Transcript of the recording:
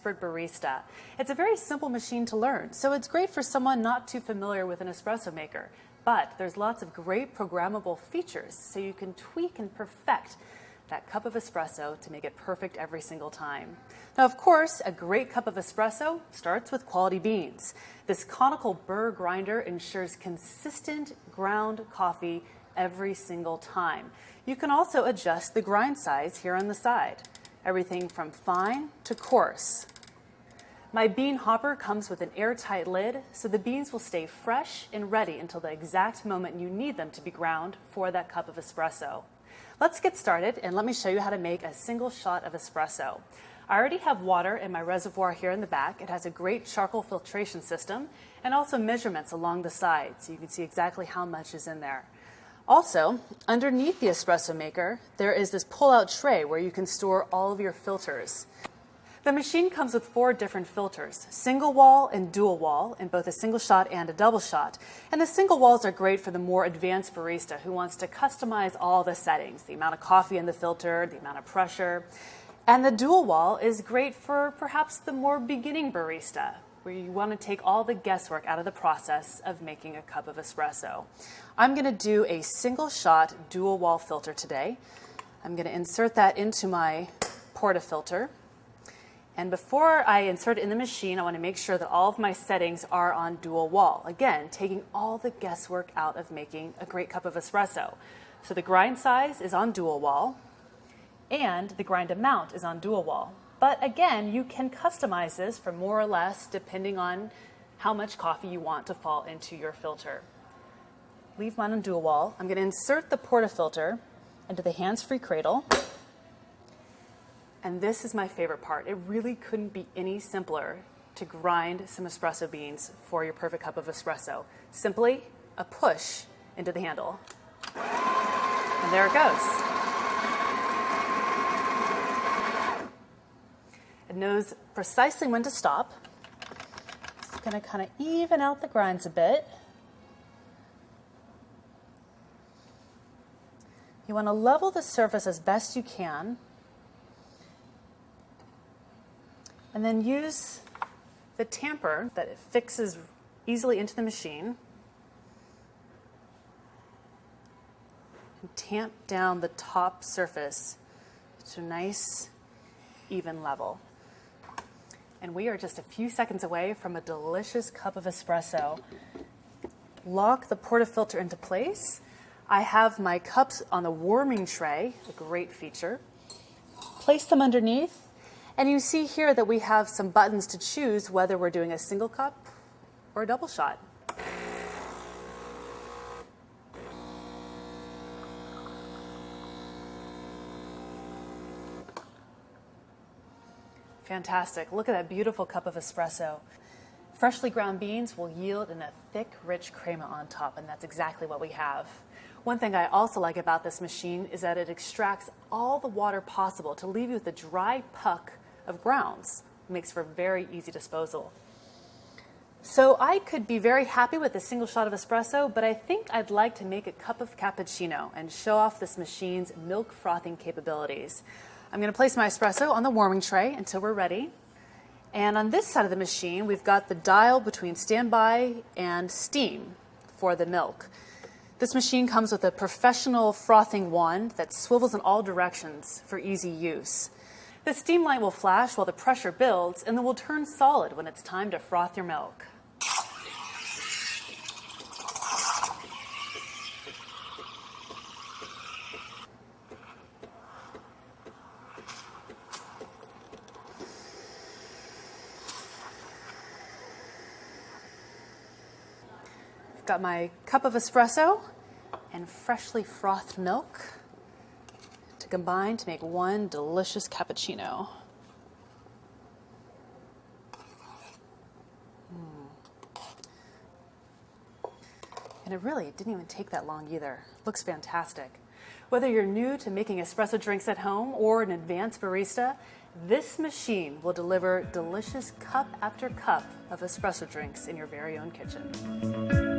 expert barista. It's a very simple machine to learn, so it's great for someone not too familiar with an espresso maker. But there's lots of great programmable features, so you can tweak and perfect that cup of espresso to make it perfect every single time. Now, of course, a great cup of espresso starts with quality beans. This conical burr grinder ensures consistent ground coffee every single time. You can also adjust the grind size here on the side, everything from fine to coarse. My bean hopper comes with an airtight lid, so the beans will stay fresh and ready until the exact moment you need them to be ground for that cup of espresso. Let's get started and let me show you how to make a single shot of espresso. I already have water in my reservoir here in the back. It has a great charcoal filtration system and also measurements along the side, so you can see exactly how much is in there. Also, underneath the espresso maker, there is this pull-out tray where you can store all of your filters. The machine comes with 4 different filters, single wall and dual wall, in both a single shot and a double shot. And the single walls are great for the more advanced barista who wants to customize all the settings, the amount of coffee in the filter, the amount of pressure. And the dual wall is great for perhaps the more beginning barista, where you want to take all the guesswork out of the process of making a cup of espresso. I'm going to do a single shot dual wall filter today. I'm going to insert that into my portafilter. And before I insert it in the machine, I want to make sure that all of my settings are on dual wall. Again, taking all the guesswork out of making a great cup of espresso. So the grind size is on dual wall, and the grind amount is on dual wall. But again, you can customize this for more or less depending on how much coffee you want to fall into your filter. Leave mine on dual wall. I'm going to insert the portafilter into the hands-free cradle. And this is my favorite part. It really couldn't be any simpler to grind some espresso beans for your perfect cup of espresso. Simply a push into the handle. And there it goes. It knows precisely when to stop. It's going to kind of even out the grinds a bit. You want to level the surface as best you can. And then use the tamper that it fixes easily into the machine and tamp down the top surface to a nice, even level. And we are just a few seconds away from a delicious cup of espresso. Lock the portafilter into place. I have my cups on the warming tray, a great feature. Place them underneath. And you see here that we have some buttons to choose whether we're doing a single cup or a double shot. Fantastic. Look at that beautiful cup of espresso. Freshly ground beans will yield in a thick, rich crema on top, and that's exactly what we have. One thing I also like about this machine is that it extracts all the water possible to leave you with a dry puck of grounds. It makes for very easy disposal. So I could be very happy with a single shot of espresso, but I think I'd like to make a cup of cappuccino and show off this machine's milk frothing capabilities. I'm going to place my espresso on the warming tray until we're ready. And on this side of the machine, we've got the dial between standby and steam for the milk. This machine comes with a professional frothing wand that swivels in all directions for easy use. The steam light will flash while the pressure builds, and then will turn solid when it's time to froth your milk. I've got my cup of espresso and freshly frothed milk to combine to make one delicious cappuccino. And it really didn't even take that long either. Looks fantastic. Whether you're new to making espresso drinks at home or an advanced barista, this machine will deliver delicious cup after cup of espresso drinks in your very own kitchen.